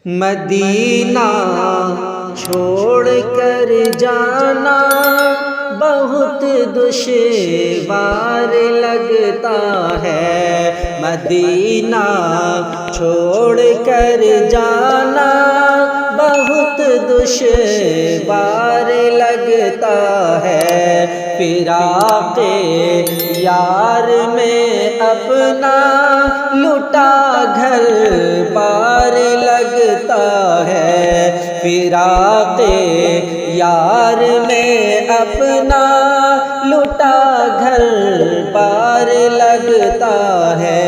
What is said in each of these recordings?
مدینہ چھوڑ کر جانا بہت دشوار لگتا ہے، مدینہ چھوڑ کر جانا بہت دشوار لگتا ہے، فراق یار میں اپنا لٹا گھر بار لگتا ہے، فراق یار میں اپنا لٹا گھر بار لگتا ہے،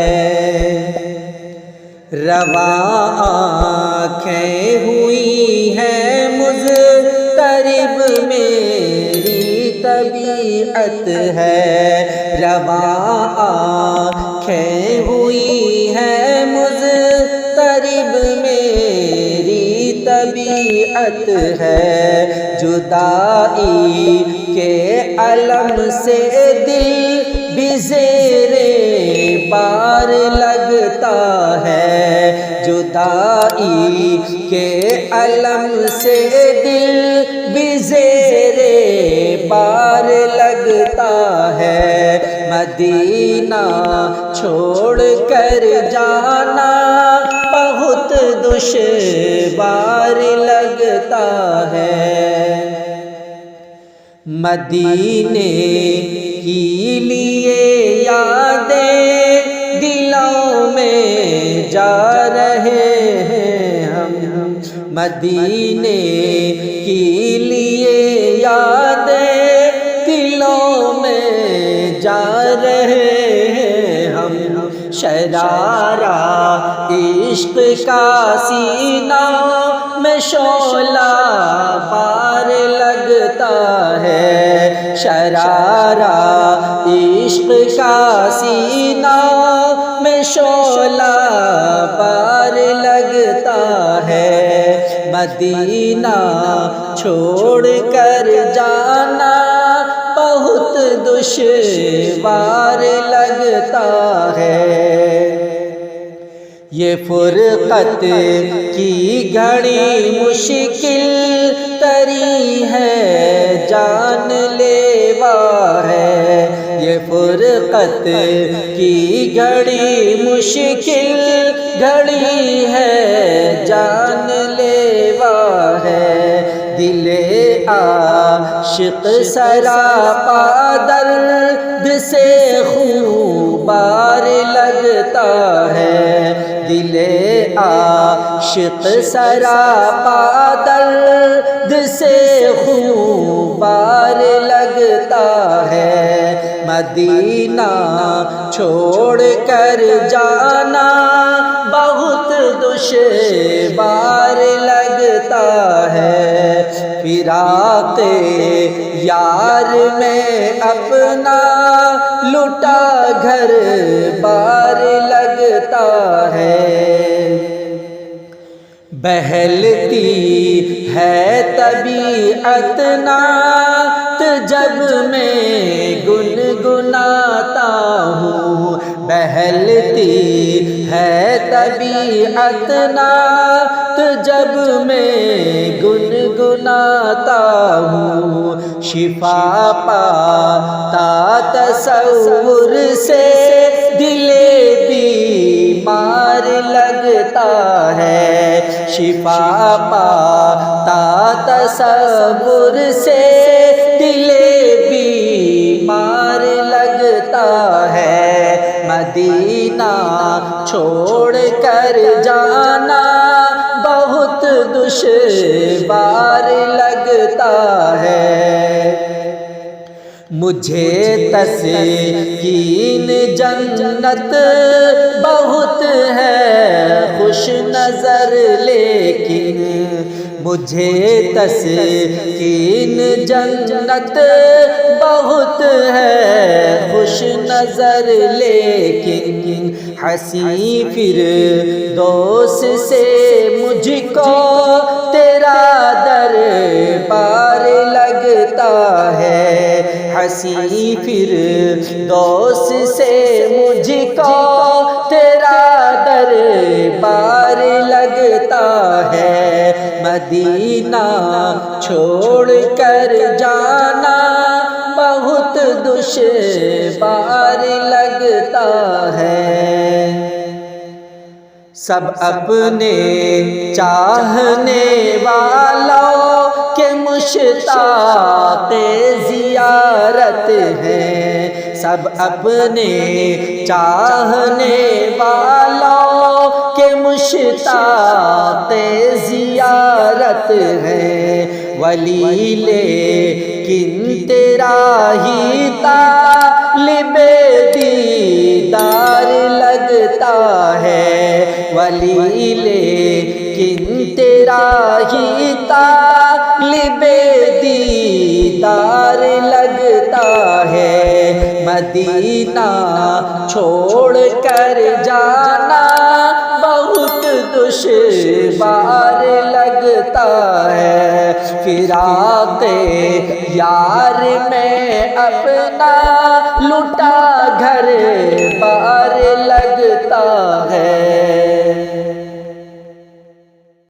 رواں آنکھیں ہوئی ہیں مضطرب میری طبیعت ہے، رواں آنکھیں ہوئی ہیں مضطرب میری طبیعت ہے، جدائی کے الم سے دل بھی زیر بار لگتا ہے، جدائی کے الم سے دل بھی زیر بار لگتا ہے، مدینہ چھوڑ کر جانا بہت دشوار لگتا ہے، مدینے کی لیے یادیں دلوں میں جا رہے ہیں ہم، مدینے کی لیے یادیں دلوں میں جا رہے ہیں ہم، شرارہ عشق کا سینہ میں شعلہ بار لگتا ہے، شرارہ عشق کا سینہ میں شعلہ بار لگتا ہے، مدینہ چھوڑ کر جانا بہت دشوار لگتا ہے، یہ فرقت کی گھڑی مشکل تری ہے جان لیوا ہے، یہ فرقت کی گھڑی مشکل گھڑی ہے جان لیوا ہے، دل عاشق سراپا درد سے خون بار لگتا ہے، دل عاشق سراپا درد سے خون بار لگتا ہے، مدینہ چھوڑ کر جانا بہت دشوار لگتا ہے، فراق یار میں اپنا لٹا گھر بار لگتا ہے، بہلتی ہے طبیعت نعت جب میں گنگناتا ہوں، بہلتی ہے طبیعت نعت جب میں گنگناتا ہوں، شفا پاتا تصور سے دل بیمار لگتا ہے، شفا پاتا تصور سے دل بیمار لگتا ہے، مدینہ چھوڑ کر جانا بہت دشوار لگتا ہے، مجھے تسکین جنت بہت ہے خوش نظر، لیکن مجھے تسکین جنت بہت ہے خوش نظر، لیکن ہنسی فردوس سے مجھ کو تیرا دربار لگتا ہے، ہنسی فردوس سے مجھ کو تیرا دربار لگتا لگتا ہے، مدینہ چھوڑ کر جانا بہت دشوار لگتا ہے۔ سب اپنے چاہنے والوں کے مشتاق زیارت ہیں، سب اپنے چاہنے والوں کے مشتاق زیارت ہیں۔ ولی لیکن تیرا ہی طالب دیدار لگتا ہے، ولی لیکن تیرا ہی طالب دیدار لگتا ہے، مدینہ چھوڑ کر جانا بہت دشوار لگتا ہے، فراق یار میں اپنا لٹا گھر بار لگتا ہے۔